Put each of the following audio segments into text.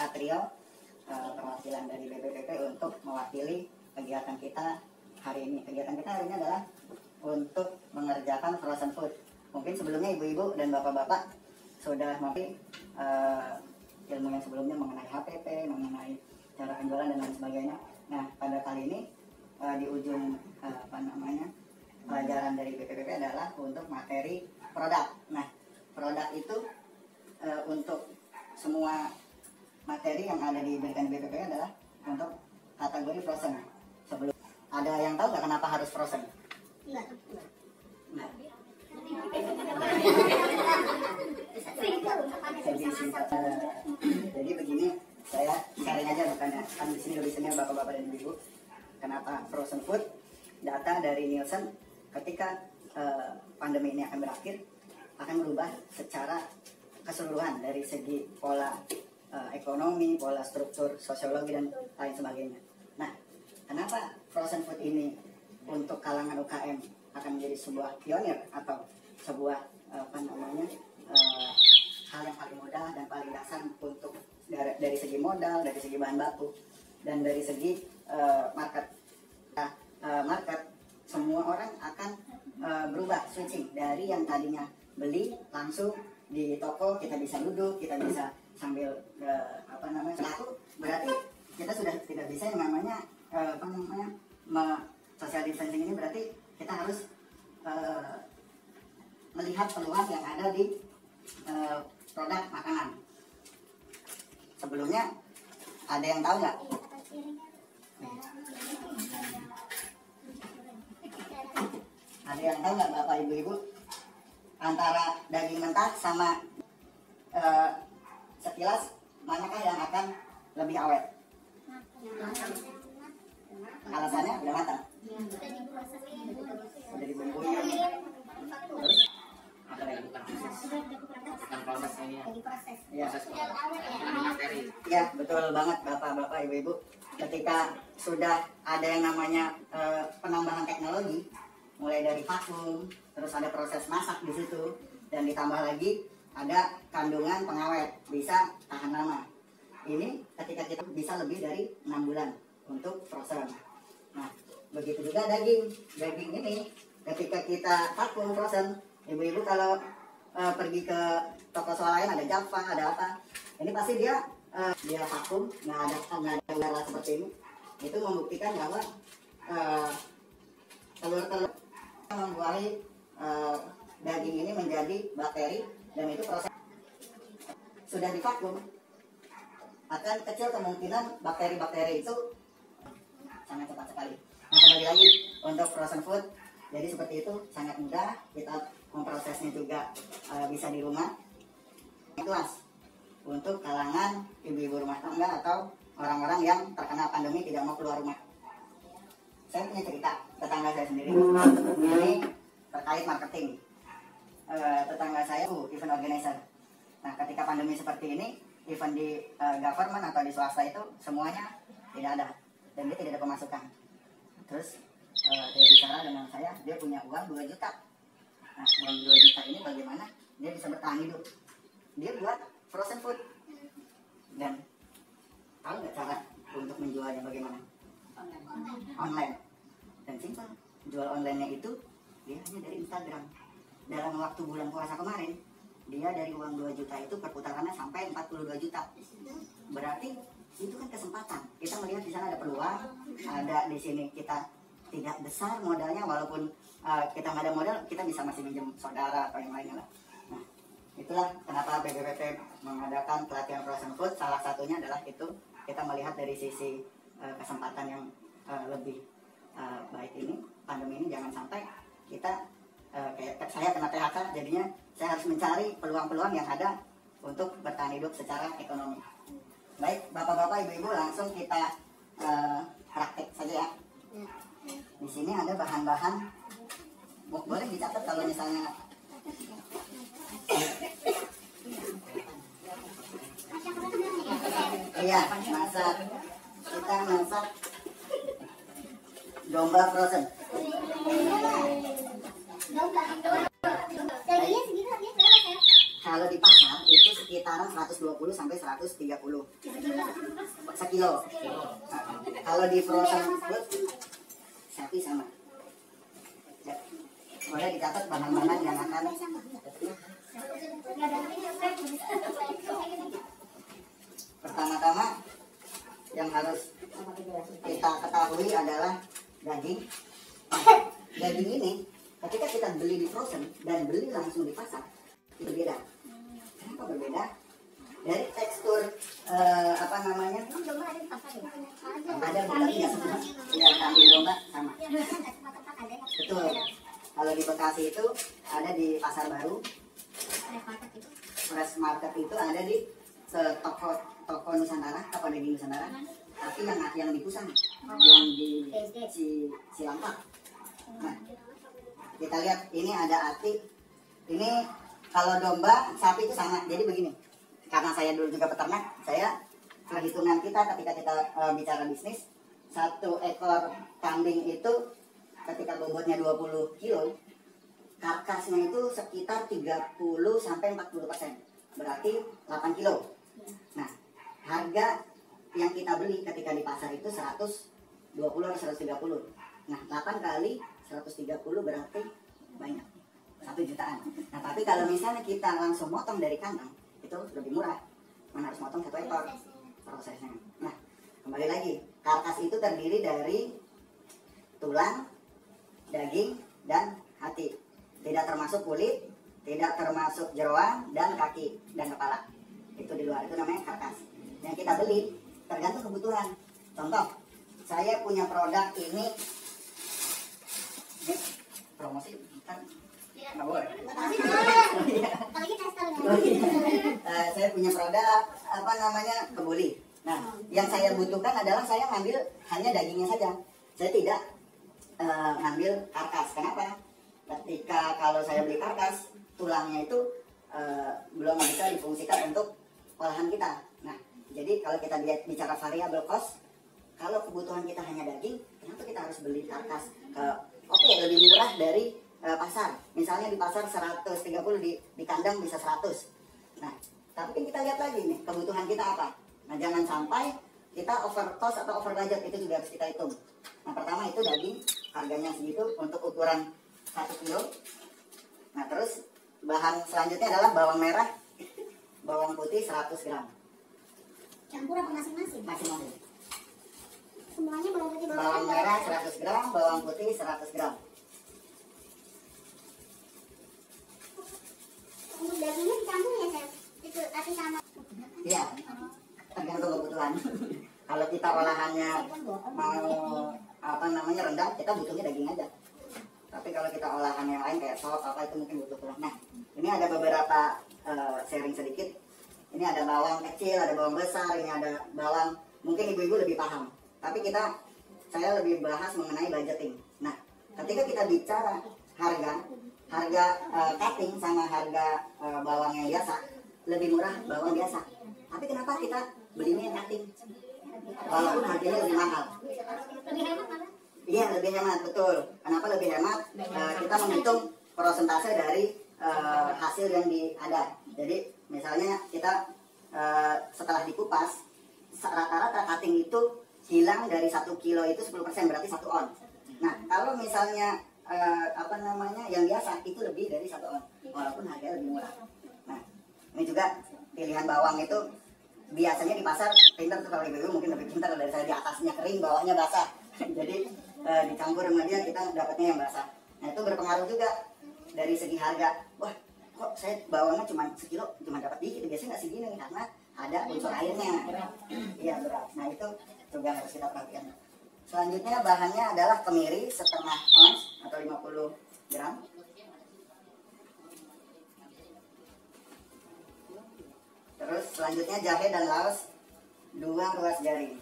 Satrio, perwakilan dari BPPP untuk mewakili kegiatan kita hari ini. Kegiatan kita hari ini adalah untuk mengerjakan frozen food. Mungkin sebelumnya ibu-ibu dan bapak-bapak sudah mungkin ilmu yang sebelumnya mengenai HPP, mengenai cara penjualan dan lain sebagainya. Nah, pada kali ini di ujung pelajaran dari BPPP adalah untuk materi produk. Nah, produk itu untuk semua materi yang ada diberikan di BPPP adalah untuk kategori frozen. Sebelum ada yang tahu nggak kenapa harus frozen? Nah. Jadi begini, saya sharing aja bukannya kan di sini tulisannya bapak-bapak dan ibu. Kenapa frozen food? Data dari Nielsen ketika pandemi ini akan berakhir akan berubah secara keseluruhan dari segi pola ekonomi, pola struktur sosiologi dan lain sebagainya. Nah, kenapa frozen food ini untuk kalangan UKM akan menjadi sebuah pionir atau sebuah hal yang paling mudah dan paling dasar untuk dari segi modal, dari segi bahan baku, dan dari segi market. Market semua orang akan berubah, switching dari yang tadinya beli langsung di toko, kita bisa duduk, kita bisa sambil laku, berarti kita sudah tidak bisa yang namanya social distancing ini. Berarti kita harus melihat peluang yang ada di produk makanan. Sebelumnya ada yang tahu nggak? Ada yang tahu nggak bapak ibu-ibu antara daging mentah sama sekilas manakah yang akan lebih awet? Alasannya udah matang. Udah dibumbuin. Terus ada lagi proses. Ya, betul banget bapak-bapak ibu-ibu. Ketika sudah ada yang namanya penambahan teknologi, mulai dari vakum, terus ada proses masak di situ, dan ditambah lagi ada kandungan pengawet, bisa tahan lama. Ini ketika kita bisa lebih dari 6 bulan untuk frozen. Nah, begitu juga daging. Daging ini ketika kita vakum frozen, ibu-ibu kalau pergi ke toko swalayan ada Java, ada apa, ini pasti dia vakum, nggak ada udara seperti ini. Itu membuktikan bahwa telur-telur membuahi daging ini menjadi bakteri, dan itu proses sudah divakum akan kecil kemungkinan bakteri-bakteri itu sangat cepat sekali. Nah, kembali lagi untuk frozen food, jadi seperti itu, sangat mudah, kita memprosesnya juga bisa di rumah. Kelas untuk kalangan ibu-ibu rumah tangga atau orang-orang yang terkena pandemi tidak mau keluar rumah. Saya punya cerita tetangga saya sendiri. Ini terkait marketing. Tetangga saya event organizer. Nah, ketika pandemi seperti ini, event di government atau di swasta itu semuanya tidak ada, dan dia tidak ada pemasukan. Terus dia bicara dengan saya, dia punya uang 2 juta. Nah, uang 2 juta ini bagaimana dia bisa bertahan hidup? Dia buat frozen food. Dan tahu nggak cara untuk menjualnya bagaimana? Online. Dan simpel, jual online-nya itu dia hanya dari Instagram. Dalam waktu bulan puasa kemarin, dia dari uang 2 juta itu perputarannya sampai 42 juta. Berarti itu kan kesempatan. Kita melihat di sana ada peluang, ada di sini kita tidak besar modalnya, walaupun kita nggak ada modal, kita bisa masih minjem saudara atau yang lainnya lah. Nah, itulah kenapa BPPP mengadakan pelatihan frozen food. Salah satunya adalah itu, kita melihat dari sisi kesempatan yang lebih baik ini. Pandemi ini jangan sampai kita kayak saya kena PHK, jadinya saya harus mencari peluang-peluang yang ada untuk bertahan hidup secara ekonomi. Baik, bapak-bapak, ibu-ibu, langsung kita praktek saja ya. Di sini ada bahan-bahan, boleh dicatat kalau misalnya iya, masak. Kita masak domba frozen. Dagingnya segitu harganya berapa ya? Kalau di pasar itu sekitaran 120 sampai 130 sekilo. Kalau di frozen food sapi sama. Ya. Boleh dicatat bahan-bahan yang akan pertama-tama yang harus kita ketahui adalah daging. Daging ini ketika kita beli di frozen dan beli langsung di pasar itu beda. Kenapa berbeda? Dari tekstur apa namanya? Ada tapi nggak semua. Tidak kambing domba sama. Betul. Kalau di Bekasi itu ada di Pasar Baru. Fresh Market itu ada di toko Nusantara, toko daging Nusantara. Tapi yang di Pusang, yang di Cilampak. Nah, kita lihat ini ada ati. Ini kalau domba, sapi itu sama. Jadi begini, karena saya dulu juga peternak, saya perhitungan kita ketika kita bicara bisnis, 1 ekor kambing itu ketika bobotnya 20 kilo, karkasnya itu sekitar 30 sampai 40%. Berarti 8 kilo. Nah, harga yang kita beli ketika di pasar itu 120 atau 130. Nah, 8 kali 130 berarti banyak. 1 jutaan. Nah, tapi kalau misalnya kita langsung motong dari kandang, itu lebih murah. Mana harus motong 1 ekor prosesnya. Nah, kembali lagi, karkas itu terdiri dari tulang, daging, dan hati. Tidak termasuk kulit, tidak termasuk jeroan, dan kaki, dan kepala. Itu di luar, itu namanya karkas. Yang kita beli tergantung kebutuhan. Contoh, saya punya produk ini promosi kan nggak boleh. Saya punya produk apa namanya kebuli. Nah, yang saya butuhkan adalah saya ngambil hanya dagingnya saja. Saya tidak ngambil karkas. Kenapa? Ketika kalau saya beli karkas, tulangnya itu belum bisa difungsikan untuk olahan kita. Nah, jadi kalau kita bicara variabel cost, kalau kebutuhan kita hanya daging, kenapa kita harus beli karkas? Oke, lebih murah dari pasar. Misalnya di pasar 130, di kandang bisa 100. Nah, tapi kan kita lihat lagi nih, kebutuhan kita apa? Nah, jangan sampai kita over cost atau over budget, itu juga harus kita hitung. Nah, pertama itu daging, harganya segitu untuk ukuran 1 kilo. Nah, terus bahan selanjutnya adalah bawang merah, bawang putih 100 gram. Campur apa masing-masing? Masing-masing. Semuanya bawang putih, Bawang merah 100 gram, bawang putih 100 gram. Untuk dagingnya dicampur ya, Chef? Itu tapi sama. Iya, tergantung kebutuhan. Kalau kita olahannya mau apa namanya rendah, kita butuhnya daging aja. Tapi kalau kita olahan yang lain kayak sop apa itu mungkin butuh tulang. Nah, ini ada beberapa sharing sedikit. Ini ada bawang kecil, ada bawang besar, ini ada bawang. Mungkin ibu-ibu lebih paham. Tapi saya lebih bahas mengenai budgeting. Nah, ketika kita bicara harga cutting sama harga bawang yang biasa, lebih murah bawang biasa. Tapi kenapa kita belinya yang cutting? Walaupun harganya lebih mahal. Lebih hemat apa? Iya, lebih hemat, betul. Kenapa lebih hemat? Kita menghitung persentase dari hasil yang ada. Jadi, misalnya kita setelah dikupas, rata-rata cutting itu hilang dari 1 kilo itu 10%, berarti 1 on. Nah, kalau misalnya apa namanya yang biasa itu lebih dari 1 on, walaupun harganya lebih murah. Nah, ini juga pilihan bawang itu biasanya di pasar pintar tuh, kalau ibu-ibu mungkin lebih pintar dari saya, di atasnya kering, bawahnya basah. Jadi dicampur sama dia kita dapatnya yang basah. Nah, itu berpengaruh juga dari segi harga. Wah, kok saya bawangnya cuma sekilo, cuma dapat dikit, biasanya nggak segini nih, karena ada unsur airnya. Iya, berat. Nah, itu juga harus kita perhatikan. Selanjutnya bahannya adalah kemiri setengah ons atau 50 gram. Terus selanjutnya jahe dan laos 2 ruas jari.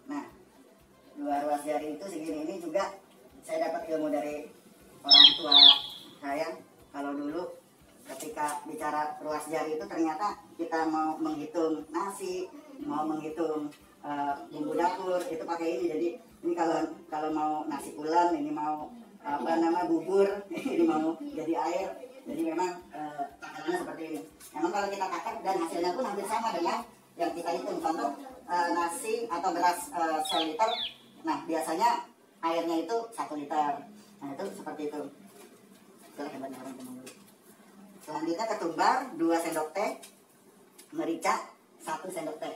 Nah, 2 ruas jari itu segini. Ini juga saya dapat ilmu dari orang tua saya. Kalau dulu ketika bicara ruas jari itu ternyata kita mau menghitung nasi, mau menghitung bumbu dapur itu pakai ini. Jadi ini kalau mau nasi ulam, ini mau bubur, ini mau jadi air. Jadi memang Nah, seperti ini. Memang kalau kita takar dan hasilnya pun hampir sama dengan yang kita hitung. Contoh nasi atau beras seliter, nah biasanya airnya itu 1 liter. Nah itu seperti itu. Itulah hebatnya orang Temanggung. Selanjutnya ketumbar 2 sendok teh, merica 1 sendok teh.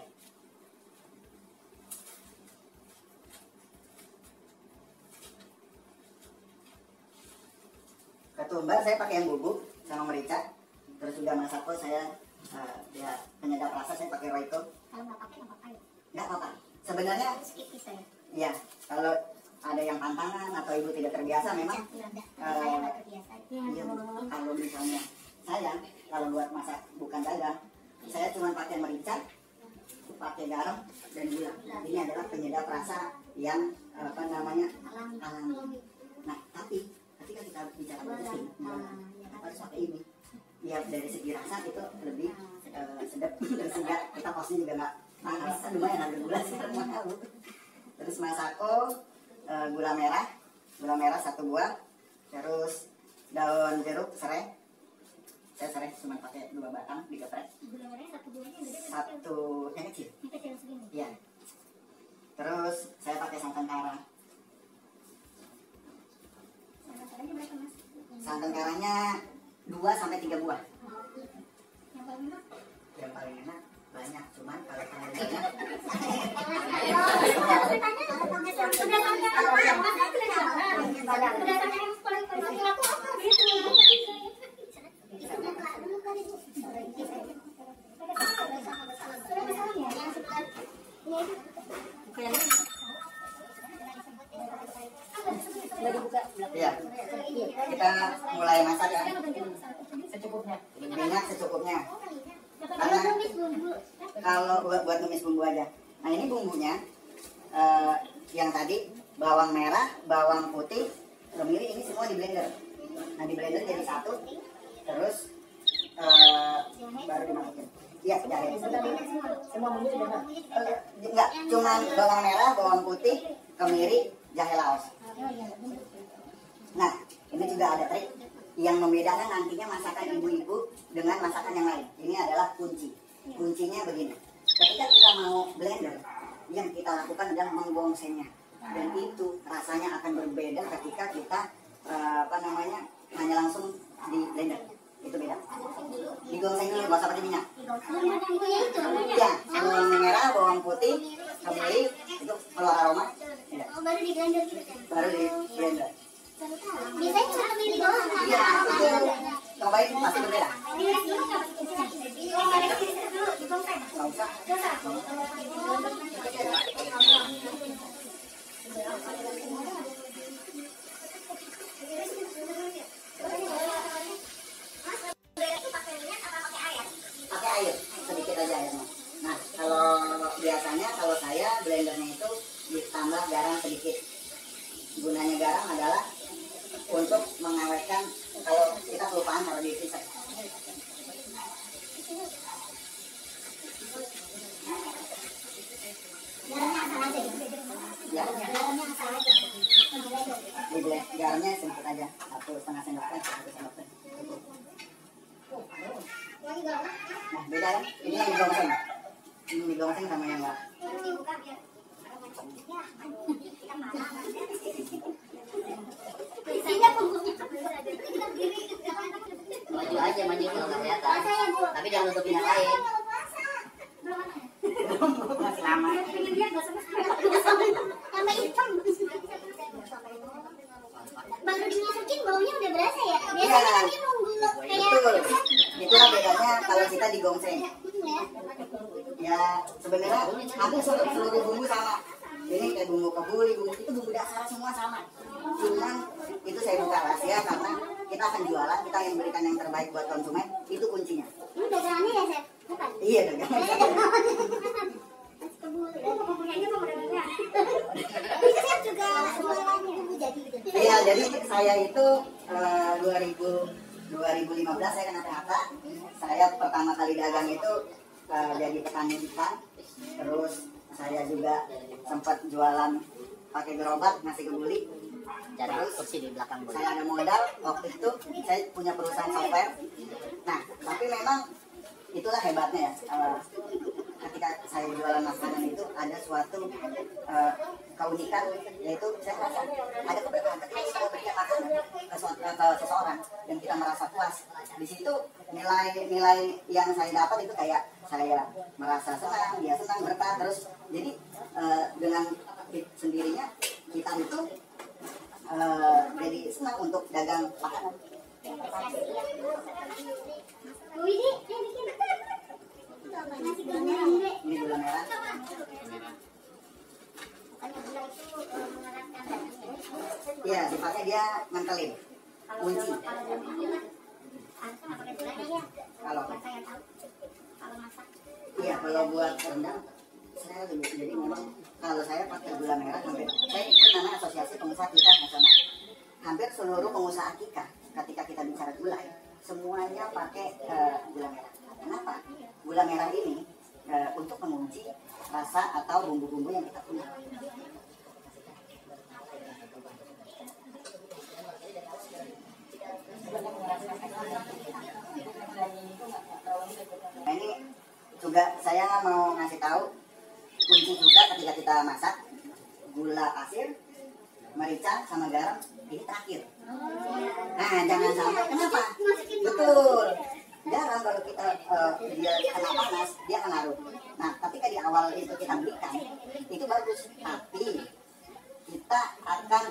Ketumbar saya pakai yang bubuk sama merica. Terus juga masako saya ya penyedap rasa saya pakai Royco. Kalau nggak pakai nggak apa-apa ya. Nggak apa-apa. Sebenarnya Skip bisa ya. ya kalau ada yang pantangan atau ibu tidak terbiasa memang Saya nggak terbiasa. iya, kalau misalnya saya kalau buat masak bukan dagang, saya cuma pakai merica, pakai garam dan gula. Ini adalah penyedap rasa yang apa namanya alami. Nah tapi ketika kita bicara budgeting, harus pakai ini. Ya dari segi rasa itu lebih sedap dan segar. Kita kosnya juga nggak panas, lumayan harga gula sekarang mahal. Terus masako gula merah 1 buah, terus daun jeruk serai. Saya serai cuma pakai 2 batang digeprek. Gula merahnya 1 buahnya yang gede. 1 yang kecil. Yang kecil segini. Iya. Terus saya pakai santan kara. Caranya berapa mas? Santan karanya 2 sampai 3 buah. Yang paling enak? Yang paling enak banyak, cuman kalau paling banyak ya. Kita mulai masak ya. Secukupnya. Minyak secukupnya. Karena kalau buat numis bumbu aja. Nah ini bumbunya yang tadi bawang merah, bawang putih, kemiri ini semua di blender. Nah di blender jadi satu, terus baru dimasukin. Iya jahe. Semua bumbu sudah Enggak, cuma bawang merah, bawang putih, kemiri, jahe laos. Nah ini juga ada trik yang membedakan nantinya masakan ibu-ibu dengan masakan yang lain. Ini adalah kunci. Kuncinya begini. Ketika kita mau blender, yang kita lakukan adalah menggongsengnya. Dan itu rasanya akan berbeda ketika kita hanya langsung di blender. Itu beda. Digongseng dulu, nggak usah pakai minyak. Ya, bawang merah, bawang putih, kemiri, itu keluar aroma. Ya. baru di blender gitu kan? Baru di blender. Biasanya cuma kemiri doang kan? Iya, itu cobain pasti berbeda. Dires dulu nggak? Oh, nggak dires dulu, digoseng. Nggak usah. Pakai air, sedikit aja airnya. Nah, kalau biasanya kalau saya blendernya itu ditambah garam sedikit. Gunanya garam adalah untuk mengawetkan kalau kita kelupaan taruh di freezer. Garamnya asal aja ya? Ya, Garamnya asal aja. di garamnya sedikit aja, 1,5 sendok teh, 1 sendok teh. Lagi garamnya? Nah, beda kan? Ini yang digongseng. Ini digongseng sama yang enggak. Ini buka biar. Ya, kita malah. Isinya bumbunya. Maju aja maju kalau nggak kelihatan. Saya Bu. Tapi jangan nutupin yang lain. Masih lama. Dia nggak sama sekali. Tambah hitam. Baru dimasukin baunya udah berasa ya? Biasanya kan dia nunggu kayak Betul. Itulah bedanya kalau kita digongseng. ya. Ya, sebenarnya hampir seluruh bumbu sama. Ini kayak bumbu kebuli, bumbu itu bumbu dasar semua sama. Cuman itu saya buka rahasia karena kita akan jualan, kita yang berikan yang terbaik buat konsumen, itu kuncinya. Ini dagangannya ya, Chef? Bukan? Iya dagangan. Punyanya kok udah. Chef juga jualannya bumbu jadi gitu. Iya, jadi saya itu 2015 saya kena PHK. Saya pertama kali dagang itu jadi petani ikan. Terus saya juga sempat jualan pakai gerobak nasi kebuli. Cari kursi di belakang boleh. Saya ada modal waktu itu, saya punya perusahaan software. Nah, Tapi memang itulah hebatnya ya. Ketika saya jualan makanan itu ada suatu keunikan, yaitu saya merasa ada keberkahan ketika kita memberikan makanan ke seseorang dan kita merasa puas. Di situ nilai yang saya dapat itu kayak saya merasa senang, dia senang, berkah terus. Jadi dengan sendirinya kita itu jadi senang untuk dagang makanan. Ini gula merah. Iya, sifatnya dia ngentelin, kunci. Kalau iya, kalau buat rendang saya lebih, jadi memang kalau saya pakai gula merah hampir, saya kan namanya Asosiasi Pengusaha Akikah Nasional. Hampir seluruh pengusaha akikah ketika kita bicara gulai semuanya pakai gula merah. Kenapa? Gula merah ini untuk mengunci rasa atau bumbu-bumbu yang kita punya. Nah, ini juga saya mau ngasih tahu kunci juga ketika kita masak, gula pasir, merica sama garam ini terakhir. Nah, jangan sampai, kenapa? Betul, garam kalau kita dia kena panas dia akan larut. Nah, ketika di awal itu kita berikan itu bagus, tapi kita akan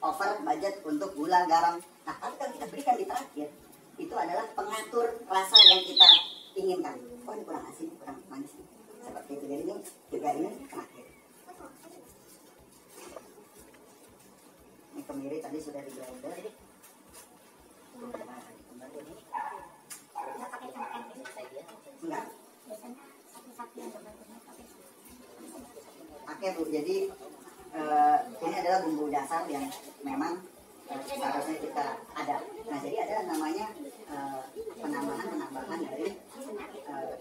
over budget untuk gula garam. Nah, tapi kalau kita berikan di terakhir itu adalah pengatur rasa yang kita inginkan. Oh, ini kurang asin, kurang manis, seperti itu. Jadi ini juga ini terakhir. Ini kemiri tadi sudah di blender. Enggak. Oke Bu, jadi ini adalah bumbu dasar yang memang seharusnya kita ada. Nah, jadi ada namanya penambahan dari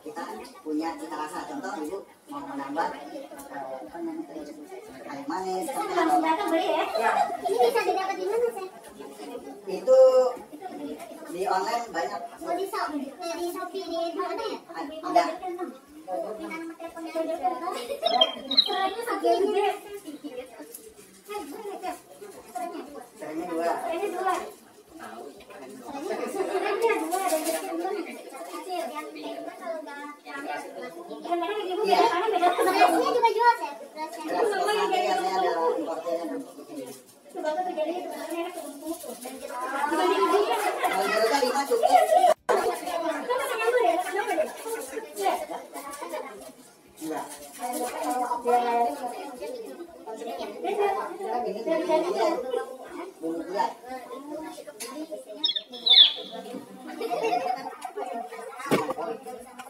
kita punya cita rasa. Contoh Ibu mau menambah air manis. Ya. Ini bisa didapat di mana, Chef? Itu di online banyak. Oh, di Shopee di mana ya? Ada. Kita nomor teleponnya aja. Soalnya segede. Caranya dua. Ini dua. Berasnya juga jual, Chef. Berasnya ada importernya. Kalau jeruknya 5 cukup. Enggak. Bumbu gula.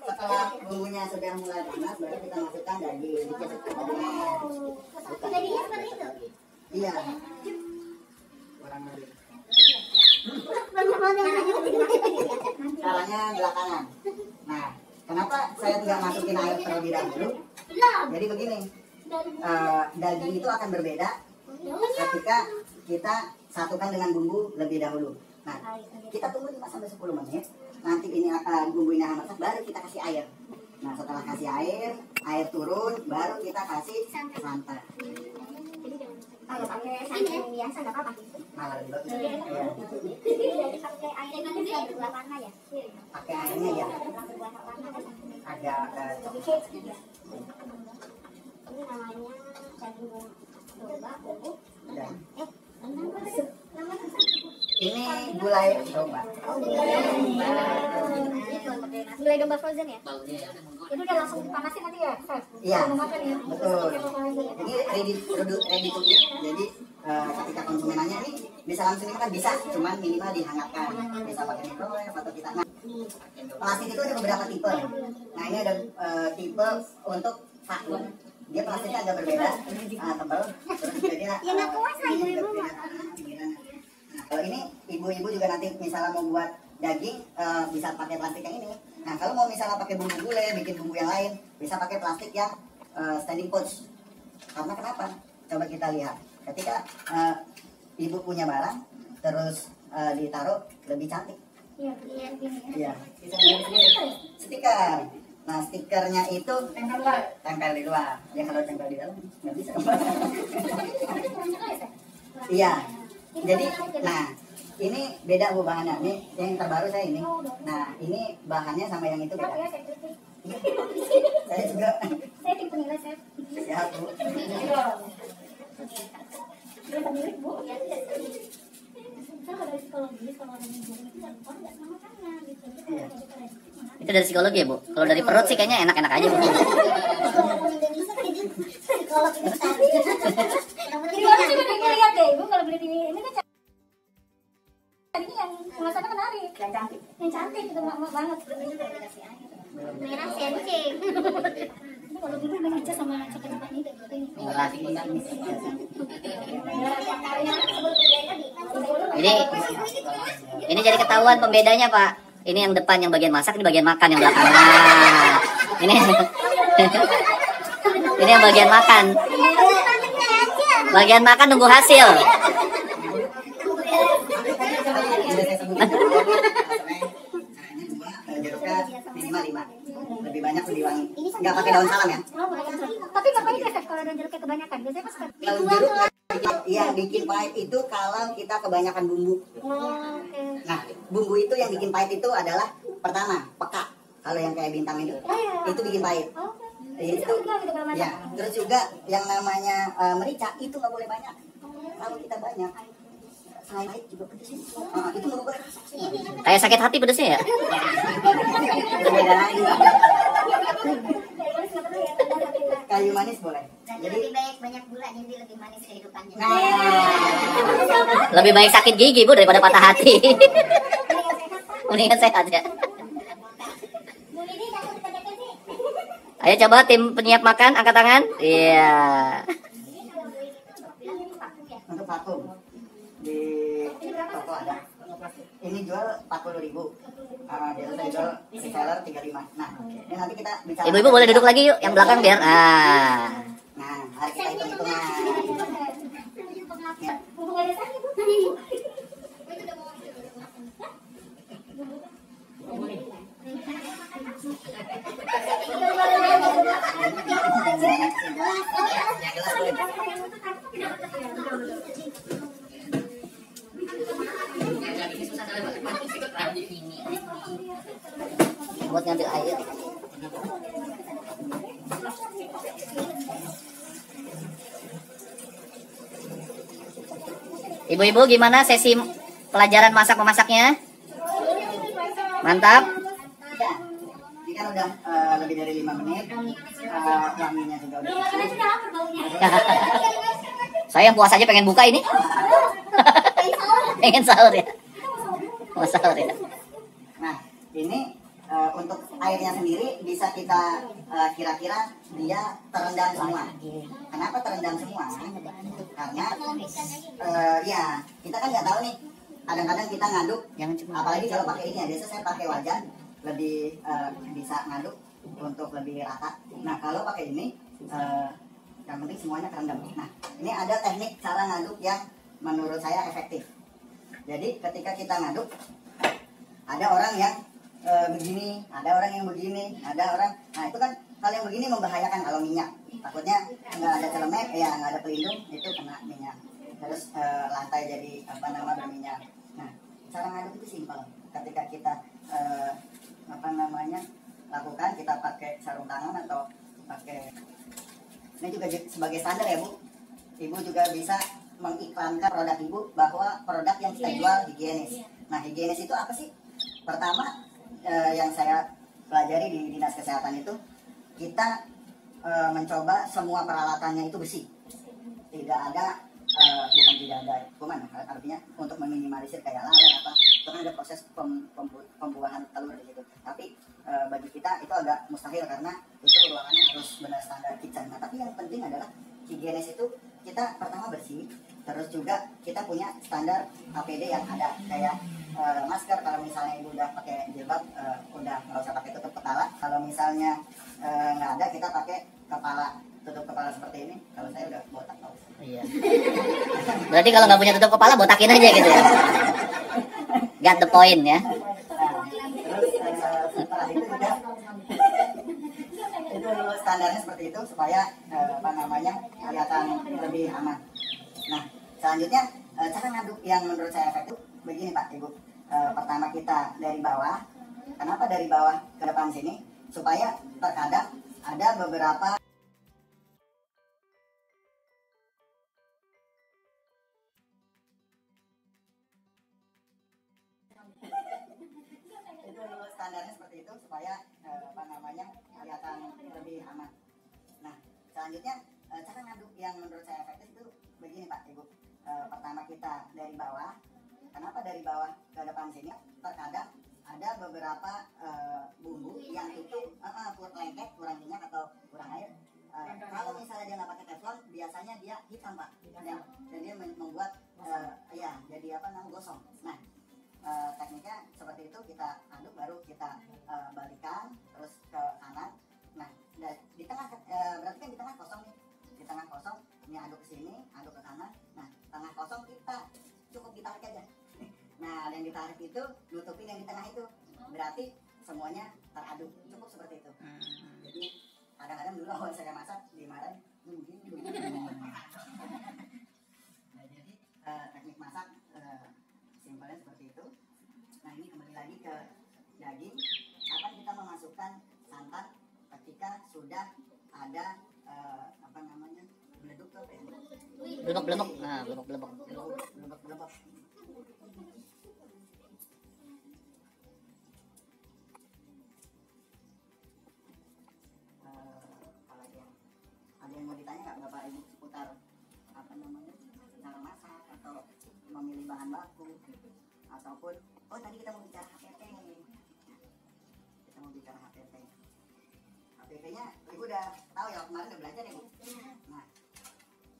Setelah bumbunya sudah mulai panas, baru kita masukkan daging. Jadinya seperti itu. Iya. Kurang lebih. Caranya belakangan. Nah, kenapa saya tidak masukin air terlebih dahulu? Jadi begini, daging itu akan berbeda ketika kita satukan dengan bumbu lebih dahulu. Nah, kita tunggu 5-10 menit. Nanti ini bumbu ini akan masak, baru kita kasih air. Nah, setelah kasih air turun, baru kita kasih santan. Kalau pakai santan biasa nggak apa-apa. Malah lebih bagus. Ya. Jadi pakai air kan bisa berubah warna ya? Pakai airnya ya agak coklat. Ini namanya daging domba bubuk. Dan Namanya ini gulai domba. gulai domba frozen ya? Baunya Itu udah langsung dipanasin nanti ya, Chef? Iya, Mau makan ya? betul. Ini ready to eat. Jadi ketika konsumen nanya ini bisa langsung dimakan, bisa, cuman minimal dihangatkan. Bisa pakai microwave atau kita. Nah, plastik itu ada beberapa tipe. Nah, ini ada tipe untuk vakum. Dia plastiknya agak berbeda, tebal. Terus juga dia Ya nggak kuasa ibu-ibu mah. Nah, kalau ini ibu-ibu juga nanti misalnya mau buat daging bisa pakai plastik yang ini. Nah, kalau mau misalnya pakai bumbu gulai, bikin bumbu yang lain, bisa pakai plastik yang standing pouch. Karena kenapa? Coba kita lihat. Ketika ibu punya barang, terus ditaruh lebih cantik. Iya, iya, gini ya. Iya, bisa dilihat sendiri. Stiker. Nah, stikernya itu tempel di luar. Ya kalau tempel di dalam nggak bisa. Iya. Jadi, nah ini beda Bu bahannya. Ini yang terbaru saya ini. Nah, ini bahannya sama yang itu Siap beda. ya, saya kritik. Saya juga. Saya tim penilai, saya. Siap Bu. Dia pemilik, Bu. Kan kalau dari psikologi, kalau ada yang itu orang nggak sama karena gitu. Jadi kalau ada forensik, mana? Itu dari psikologi ya, Bu? Kalau dari perut sih kayaknya enak-enak aja, Bu. Kalau Indonesia kan itu psikolog itu tadi. Di luar sih udah lihat deh, Ibu kalau beli TV ini kan tadinya yang kemasannya menarik, yang cantik itu mama banget. Merah sencing. Kalau dulu main aja sama coklat ini deh, Ini jadi ketahuan pembedanya, Pak. Ini yang depan yang bagian masak, ini bagian makan yang belakang. Nah, ini ini yang bagian makan. Bagian makan nunggu hasil. Sudah saya sebutkan caranya jeruknya minimal 5. Lebih banyak lebih wangi. Nggak pakai daun salam ya. Tapi bapaknya biasa kalau ada jeruknya kebanyakan. Biasanya pas Daun jeruk yang bikin pahit itu kalau kita kebanyakan bumbu. Nah, bumbu itu yang bikin pahit itu adalah pertama peka. Kalau yang kayak bintang itu bikin pahit. Itu ya. Terus juga yang namanya merica itu nggak boleh banyak. Kalau kita banyak, selain pahit juga pedes. Itu merubah rasa. Kayak sakit hati pedesnya ya? Beda lagi. Kayu manis boleh. Jadi lebih baik banyak gula jadi lebih manis kehidupannya. Nah, Lebih baik sakit gigi, Bu, daripada patah hati. Mendingan sehat ya. Ayo coba tim penyiap makan, angkat tangan. Iya. untuk vakum di toko ada. Ini jual 40.000. Dia saya jual reseller 35. Nah, ini nanti kita bicara. Ibu-ibu boleh duduk lagi yuk, yang belakang biar. Nah, Hari kita hitung-hitungan. buat ngambil air. Ibu-ibu gimana sesi pelajaran masak-memasaknya? Mantap. Ya, ini kan udah lebih dari 5 menit. Wanginya juga udah. Saya yang puasa aja pengen buka ini. Pengen sahur ya. Mau sahur ya. Nah, ini untuk airnya sendiri bisa kita kira-kira dia terendam semua. Kenapa terendam semua? Karena ya kita kan nggak tahu nih. Kadang-kadang kita ngaduk, apalagi kalau pakai ini ya. Biasa saya pakai wajan lebih bisa ngaduk untuk lebih rata. Nah kalau pakai ini yang penting semuanya terendam. Nah ini ada teknik cara ngaduk yang menurut saya efektif. Jadi ketika kita ngaduk, ada orang yang begini, ada orang yang begini, ada orang. Nah itu kan hal yang begini membahayakan kalau minyak. Takutnya nggak ada celemek, ya nggak ada pelindung, itu kena minyak. Terus lantai jadi berminyak. Nah cara ngaduk itu simpel. Ketika kita lakukan, kita pakai sarung tangan atau pakai. Ini juga sebagai standar ya Bu. Ibu juga bisa mengiklankan produk Ibu bahwa produk yang kita jual higienis. Nah higienis itu apa sih? Pertama yang saya pelajari di dinas kesehatan itu, kita mencoba semua peralatannya itu besi. Tidak ada bukan tidak ada kuman, artinya untuk meminimalisir kayak ladar apa, itu kan ada proses pembuahan telur di situ. Tapi bagi kita itu agak mustahil karena itu ruangannya harus benar standar kitchen. Nah tapi yang penting adalah higienis itu kita pertama bersih, terus juga kita punya standar APD yang ada kayak masker. Kalau misalnya ibu udah pakai jilbab, udah nggak usah pakai tutup kepala. Kalau misalnya nggak ada, kita pakai tutup kepala seperti ini. Kalau saya udah botak tau. Iya. Berarti kalau nggak punya tutup kepala botakin aja gitu ya. Got the point ya. Terus setelah itu juga itu standarnya seperti itu supaya apa namanya kelihatan lebih aman. Nah selanjutnya cara ngaduk yang menurut saya efektif begini Pak Ibu. Pertama kita dari bawah. Kenapa dari bawah ke depan sini? Supaya terkadang ada beberapa itu standarnya seperti itu supaya apa namanya kelihatan lebih aman. Nah selanjutnya cara ngaduk yang menurut saya efektif itu begini Pak Ibu. Pertama kita dari bawah. Kenapa dari bawah ke depan sini? Terkadang ada beberapa bumbu yang itu kurang lengket, kurang minyak atau kurang air. Kalau misalnya dia nggak pakai teflon, biasanya dia hitam Pak, dan dia membuat ya jadi apa namanya gosong. Nah tekniknya seperti itu, kita aduk baru kita balikan terus ke kanan. Nah di tengah berarti kan di tengah kosong nih, di tengah kosong ini aduk ke sini, aduk ke kanan. Nah tengah kosong kita cukup ditarik aja. Nah yang ditarik itu nutupin yang di tengah itu, berarti semuanya teraduk, cukup seperti itu. Jadi kadang-kadang dulu awal saya masak dimarahin begini. Nah jadi teknik masak simpelnya seperti itu. Nah ini kembali lagi ke daging. Kapan kita memasukkan santan? Ketika sudah ada apa namanya beleduk tuh apa ya? Belebek. Nah, belebek. Belebek. Ada yang mau ditanya nggak Bapak Ibu seputar apa namanya cara masak atau memilih bahan baku, ataupun tadi kita mau bicara HPP nih. Kita mau bicara HPP. HPP-nya Ibu udah tahu ya, kemarin udah belajar ya Bu. Nah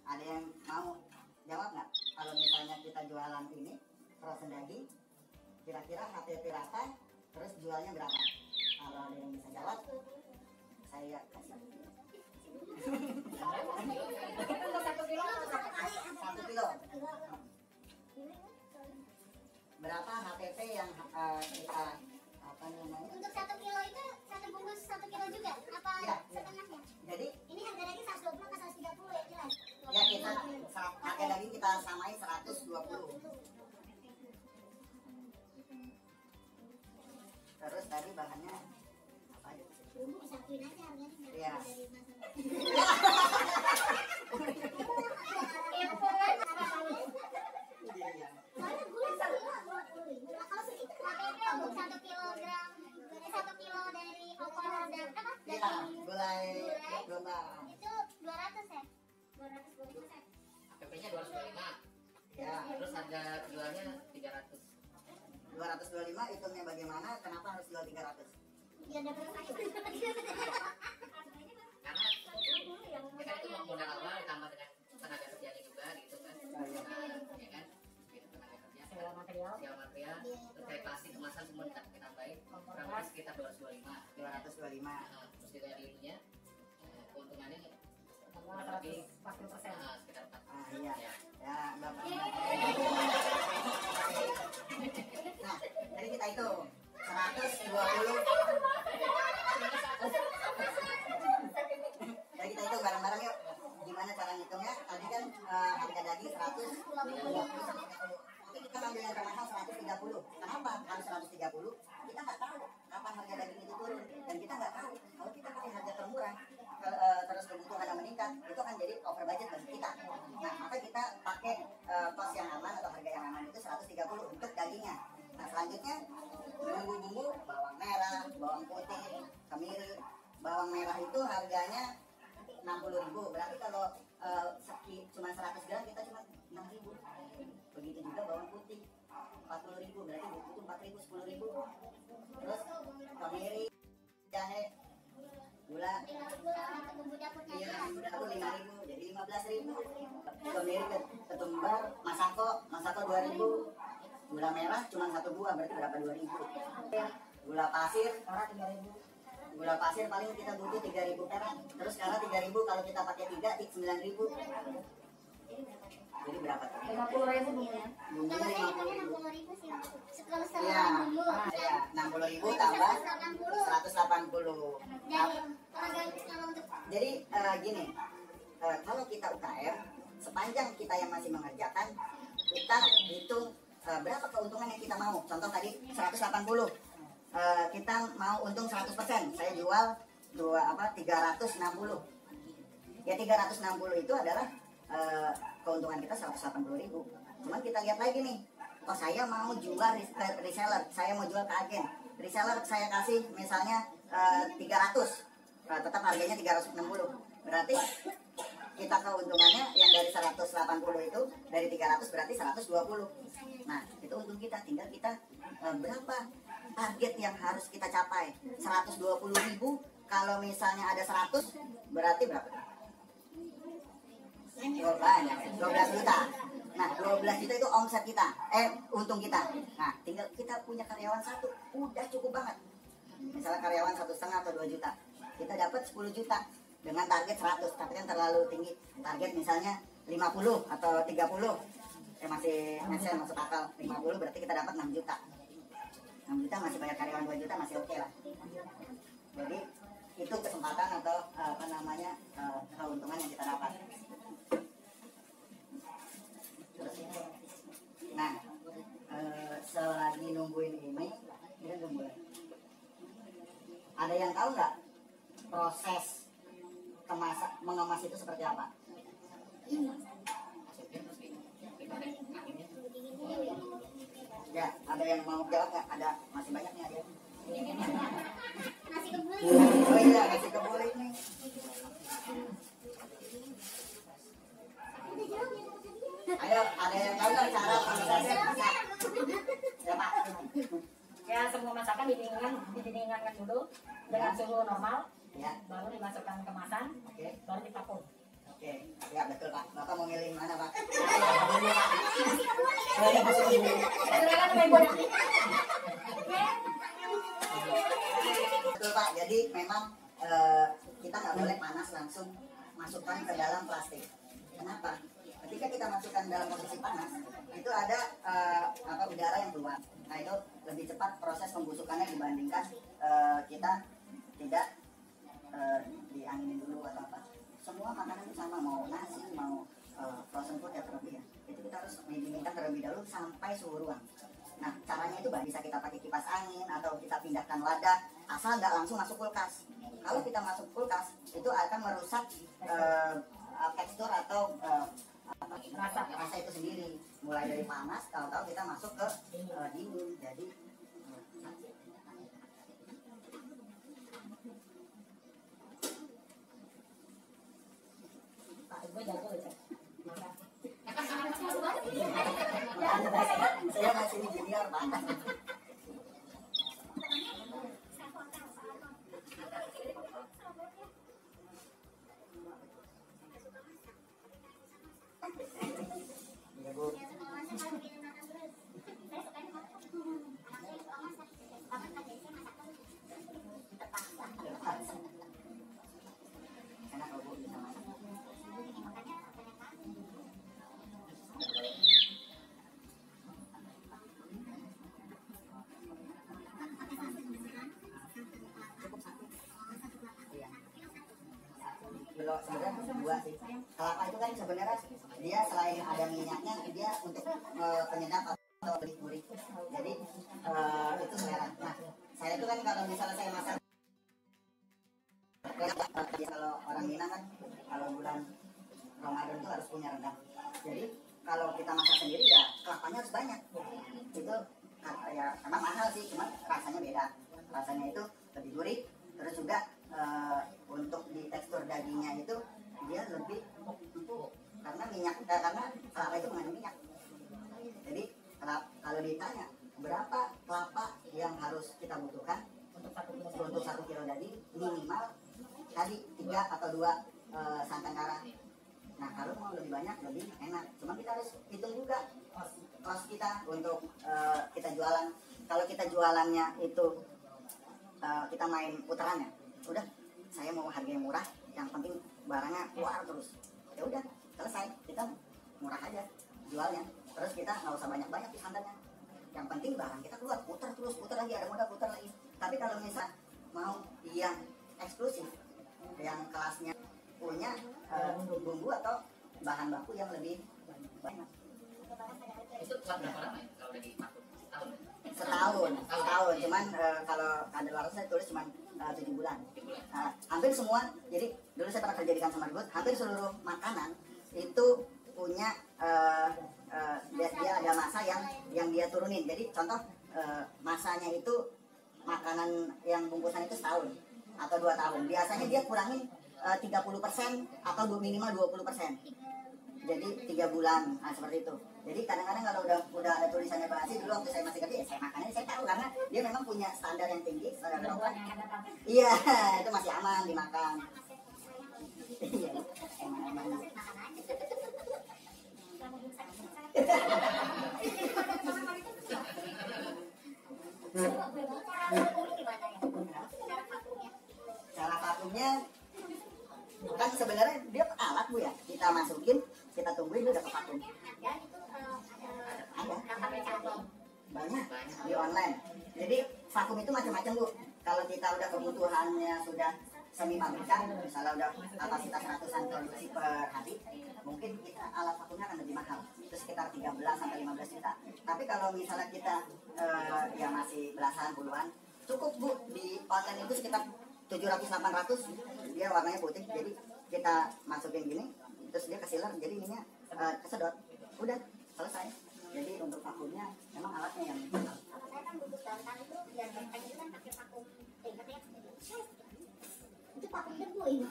ada yang mau jawab nggak? Kalau misalnya kita jualan ini frozen daging, kira-kira HPP berapa? Terus jualnya berapa? Kalau ada yang bisa jawab, saya kasih. 1 kilo atau 1 kilo. Berapa HPP yang kita apa namanya? Untuk 1 kilo itu satu bungkus 1 kilo juga? Apa Ya. setengahnya? Jadi Ini harga daging 120 atau 130 ya jelas? ya kita harga daging kita samain 120. Terus tadi bahannya apa aja? Bumbu disatuin aja harganya. Iya. Dari yang pokoknya Iya. soalnya gula 1 kilo 20.000. Nah, kalau segitu HPP untuk 1 kilogram 1 kilo dari opor dan apa? Iya, Daging gulai domba. itu 200 ya? 225 ya? HPP-nya 225. Ya, Terus harga jualnya 300. 225 hitungnya bagaimana? Kenapa harus jual 300? Biar dapat sayur. Karena kita itu modal awal ditambah dengan tenaga kerjanya juga gitu kan. Nah, ya kan? Gitu, tenaga kerja. Sewa material, terus kayak plastik kemasan semua kita tambahin. Kurang lebih sekitar 225. 225. Nah, terus dari ininya keuntungannya kurang lebih 40%. Sekitar 40%. Ah iya. Ya. Ya, Bapak. Nah, tadi kita hitung 120. Jadi kita hitung bareng-bareng yuk. Gimana cara ngitungnya? Tadi kan harga daging 120. Tapi kita ambil yang termahal 130. Kenapa harus 130? Kita nggak tahu kapan harga daging itu turun, dan kita nggak tahu kalau kita pakai harga termurah terus kebutuhan yang meningkat, itu akan jadi over budget bagi kita. Nah maka kita pakai cost yang aman atau harga yang aman itu 130 untuk dagingnya. Nah selanjutnya bumbu-bumbu, bawang merah, bawang putih, kemiri. Bawang merah itu harganya 60.000, berarti kalau cuma 100 gram kita cuma 6.000. Begitu juga bawang putih 40.000, berarti butuh 4.000, 10.000. Terus kemiri, jahe, gula, Bumbu dapurnya iya, aja. udah aku 5.000, jadi 15.000. Kemiri ketumbar, masako 2.000. Gula merah cuma 1 buah, berarti berapa? 2.000. Gula pasir 3.000. Gula pasir paling kita butuh 3.000 perak. Terus karena 3.000 kalau kita pakai 3 9.000. Jadi berapa tuh? 50.000 bumbunya. Bumbunya Kalau saya 50.000. 60.000 sih. Kalau Iya, setelah bumbu. ya 60.000 tambah 180. Jadi kalau untuk Jadi gini, kalau kita UKM, sepanjang kita yang masih mengerjakan, kita hitung berapa keuntungan yang kita mau. Contoh tadi 180, kita mau untung 100%. Saya jual 360. Ya 360 itu adalah keuntungan kita 180.000. Cuman kita lihat lagi nih, oh saya mau jual reseller, saya mau jual ke agen. Reseller saya kasih misalnya 300, tetap harganya 360. Berarti kita keuntungannya yang dari 180 itu dari 300 berarti 120. Nah itu untung kita, tinggal kita berapa target yang harus kita capai. 120.000, kalau misalnya ada 100 berarti berapa? Oh, banyak, 12 juta. Nah 12 juta itu omset kita, untung kita. Nah tinggal kita punya karyawan satu, udah cukup banget. Misalnya karyawan 1,5 atau 2 juta, kita dapat 10 juta dengan target 100, tapi kan terlalu tinggi. Target misalnya 50 atau 30, masih masuk akal. 50 berarti kita dapat 6 juta. 6 juta masih bayar karyawan 2 juta, masih oke lah. Jadi itu kesempatan atau keuntungan yang kita dapat. Nah selagi nungguin ini, kita nungguin. Ada yang tahu nggak proses mengemas itu seperti apa? Ya, ada yang mau jawab nggak? Ada, masih banyak nih ada. nasi kebuli. Oh iya, nasi kebuli nih. Ayo, ada yang tahu nggak cara prosesnya masak? Ya Pak. Ya, semua masakan didinginkan dulu dengan suhu normal, Ya, baru dimasukkan kemasan, oke. baru ditampung. Oke, ya betul Pak. Bapak mau milih mana Pak? Saya masih dulu. Silakan Mbak Ibu. Betul Pak. Jadi memang kita nggak boleh panas langsung masukkan ke dalam plastik. Kenapa? Ketika kita masukkan dalam posisi panas, itu ada udara yang keluar. Nah itu lebih cepat proses pembusukannya dibandingkan kita tidak dianginin dulu atau apa. Semua makanan itu sama, mau nasi, mau frozen food ya terlebih ya. Itu kita harus didinginkan terlebih dahulu sampai suhu ruang. Nah caranya itu bisa kita pakai kipas angin atau kita pindahkan wadah, asal nggak langsung masuk kulkas. Kalau kita masuk kulkas itu akan merusak tekstur atau rasa itu sendiri. Mulai dari panas, tahu-tahu kita masuk ke dingin. Jadi Pak Ibu jago ya. saya masih di junior Pak. Ya Bu. Enak kalau Bu bisa masak. Iya. Kalau sebenarnya dua sih. Kelapa itu kan sebenarnya dia selain ada minyaknya, dia untuk penyedap atau gurih-gurih. Jadi itu selera. Nah, saya itu kan kalau misalnya saya masak, kalau orang Minang kan kalau bulan Ramadan itu harus punya rendang. Jadi kalau kita masak sendiri ya kelapanya harus banyak. Itu ya emang mahal sih, cuma rasanya beda. Rasanya itu lebih gurih, terus juga untuk di tekstur dagingnya itu dia lebih empuk karena minyak, karena kelapa itu mengandung minyak. Jadi kalau ditanya berapa kelapa yang harus kita butuhkan untuk 1 kilo daging, minimal tadi 3 atau 2 santan kara. Nah kalau mau lebih banyak lebih enak, cuma kita harus hitung juga cost kita untuk kita jualan. Kalau kita jualannya itu kita main putarannya, udah saya mau harga yang murah, yang penting barangnya keluar terus, ya udah selesai. Kita murah aja jualnya. Terus kita nggak usah banyak-banyak di santannya. Yang penting barang kita keluar, putar terus, putar lagi, ada modal putar lagi. Tapi kalau misal mau yang eksklusif, yang kelasnya punya bumbu atau bahan baku yang lebih banyak. Itu kuat berapa lama ya kalau udah dipakai? Setahun. Cuman kalau kadaluarsa saya tulis cuman 7 bulan. Hampir semua, jadi dulu saya pernah kerja di Consumer Good, hampir seluruh makanan itu punya dia ada masa yang dia turunin. Jadi contoh masanya itu makanan yang bungkusan itu setahun atau 2 tahun. Biasanya dia kurangin 30% atau minimal 20%. Jadi 3 bulan, seperti itu. Jadi kadang-kadang kalau udah ada tulisannya basi, dulu waktu saya masih kerja, ya saya makannya saya tahu karena dia memang punya standar yang tinggi, standar lokal. Iya, itu masih aman dimakan. Iya, aman. Cara vakumnya kan sebenarnya dia alat Bu ya, kita masukin, kita tungguin dia udah vakum. Ada banyak di online. Jadi vakum itu macam-macam Bu. Kalau kita udah kebutuhannya sudah semi pabrikan, misalnya udah kapasitas ratusan produksi per hari, mungkin kita alat vakumnya akan lebih mahal, itu sekitar 13 sampai 15 juta. Tapi kalau misalnya kita ya masih belasan puluhan, cukup Bu. Di online itu sekitar 700-800, dia warnanya putih, jadi kita masukin gini, terus dia ke sealer, jadi ininya kesedot, udah selesai. Jadi untuk vakumnya memang alatnya yang mahal. Saya kan butuh bantal itu biar benteng itu kan pakai vakum. Itu vakum debu ini.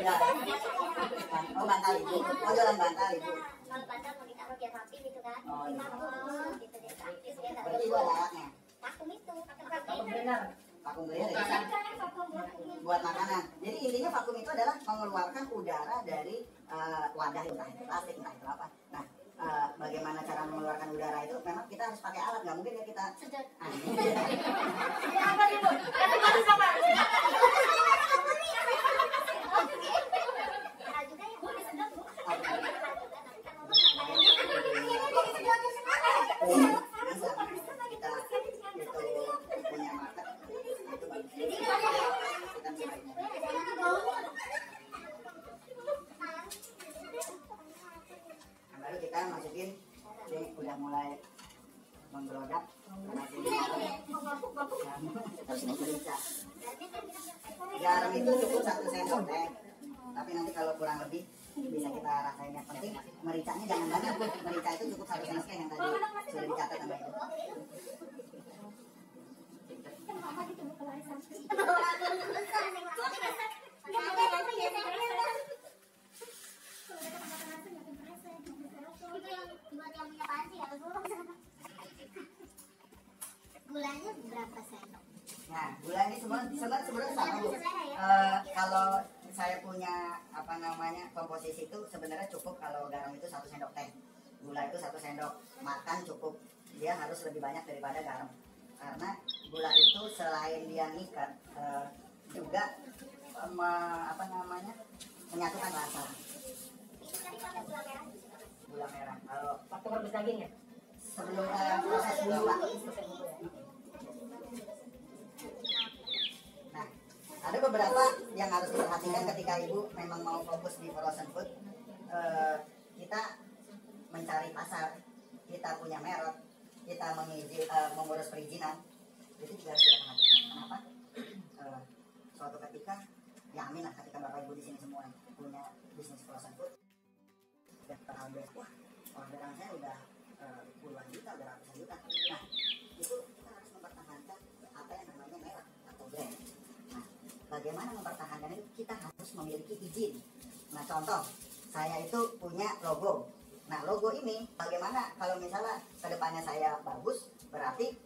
Ya. Oh bantal ibu, oh jualan bantal ibu. Kalau bantal mau ditaruh biar rapi gitu kan. Oh, iya. Vakum gitu deh, praktis dia nggak Berarti ibu ada alatnya. vakum itu pakai Vakum vakum. cleaner. Vakum cleaner ya? Vakum Buat makanan. Jadi intinya vakum itu adalah mengeluarkan udara dari wadah, entah itu plastik, entah itu apa. Nah, bagaimana cara mengeluarkan udara itu memang kita harus pakai alat, nggak mungkin ya kita sedot. Apa nih Bu? Kasih baru sama. Mahal juga ya, Bu, disedot, Bu. kita itu punya market itu bagus. Kita bisa baru kita masukin, ini udah mulai menggerodak, terus merica. Garam itu cukup 1 sendok teh, tapi nanti kalau kurang lebih bisa kita rasain. Yang penting mericanya jangan banyak Bu. Merica itu cukup 1 sendok yang tadi sudah dicatat sama itu. Gulanya berapa sendok? Nah, gula ini sebenarnya sama Bu. Kalau saya punya apa namanya komposisi itu sebenarnya cukup. Kalau garam itu 1 sendok teh, gula itu 1 sendok makan cukup. Dia harus lebih banyak daripada garam, karena gula itu selain dia ngikat juga apa namanya menyatukan rasa. Gula merah. Kalau Waktu merebus daging ya? sebelum proses bumbu Pak. Nah, ada beberapa yang harus diperhatikan ketika ibu memang mau fokus di frozen food. Kita mencari pasar, kita punya merek, kita mengurus perizinan, itu juga harus kita perhatikan. Kenapa? Suatu ketika, ya amin lah, ketika bapak ibu di sini semua punya bisnis frozen food, dan wah orderan saya udah puluhan juta, udah ratusan juta. Nah, itu kita harus mempertahankan apa yang namanya merek atau brand. Nah, bagaimana mempertahankan itu? Kita harus memiliki izin. Nah, contoh, saya itu punya logo. Nah, logo ini bagaimana kalau misalnya kedepannya saya bagus, berarti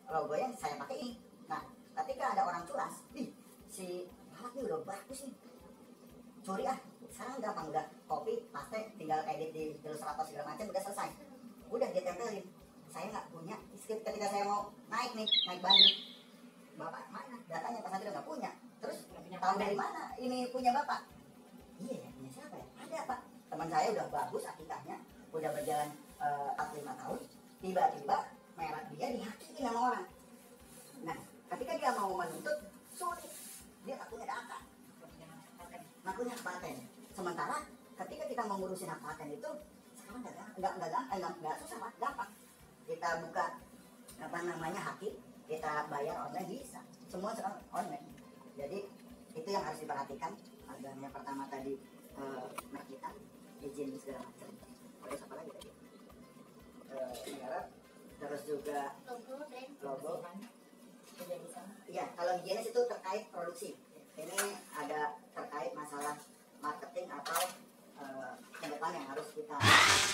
logonya saya pakai ini. Nah, ketika ada orang culas, si alat ini udah bagus nih, curi sekarang gampang, udah copy, paste, tinggal edit di Illustrator segala macam, udah selesai, udah dia tempelin. Saya nggak punya, ketika saya mau naik banding, bapak mana datanya, pas nanti udah nggak punya, terus Tahu dari mana ini punya bapak? Iya, punya siapa ya? Ada pak. Teman saya udah bagus akikahnya, udah berjalan 45 tahun. Tiba-tiba merek dia dihakikin sama orang. Nah, ketika dia mau menuntut, sulit. Dia tak punya data, nggak punya paten. Sementara ketika kita mau ngurusin hak paten itu sekarang nggak susah pak, gampang. Kita buka apa namanya haki, kita bayar online bisa. Semua sekarang online. Jadi itu yang harus diperhatikan. Adanya pertama tadi merek kita, izin segala macam. Terus apa lagi tadi? Merek, terus juga logo. Iya, kalau higienis itu terkait produksi. Ini ada terkait masalah marketing atau ke depan yang harus kita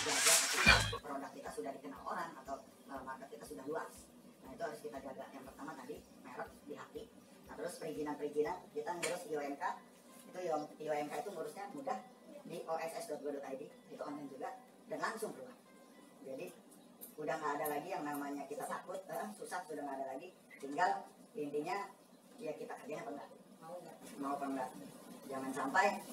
jaga ketika produk kita sudah dikenal orang atau market kita sudah luas. Nah itu harus kita jaga. Yang pertama tadi merek di hati. Nah, terus perizinan kita ngurus IOMK. Itu IOMK itu ngurusnya mudah di oss.go.id, itu online juga dan langsung keluar. Jadi udah nggak ada lagi yang namanya kita takut, susah, sudah nggak ada lagi. Tinggal intinya ya kita kerjain apa enggak, mau apa enggak. Jangan sampai